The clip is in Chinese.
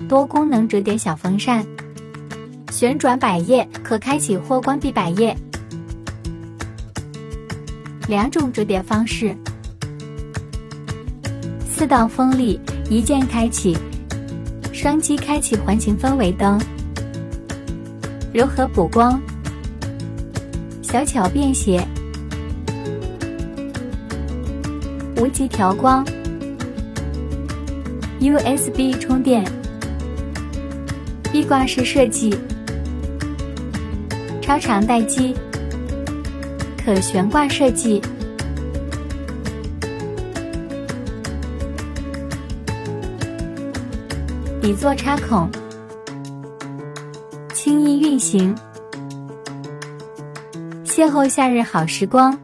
多功能折叠小风扇，旋转百叶，可开启或关闭百叶。两种折叠方式，4道风力，一键开启，双击开启环形氛围灯，柔和补光，小巧便携，无极调光， USB 充电，壁挂式设计，超长待机，可悬挂设计，底座插孔，轻易运行。邂逅夏日好时光。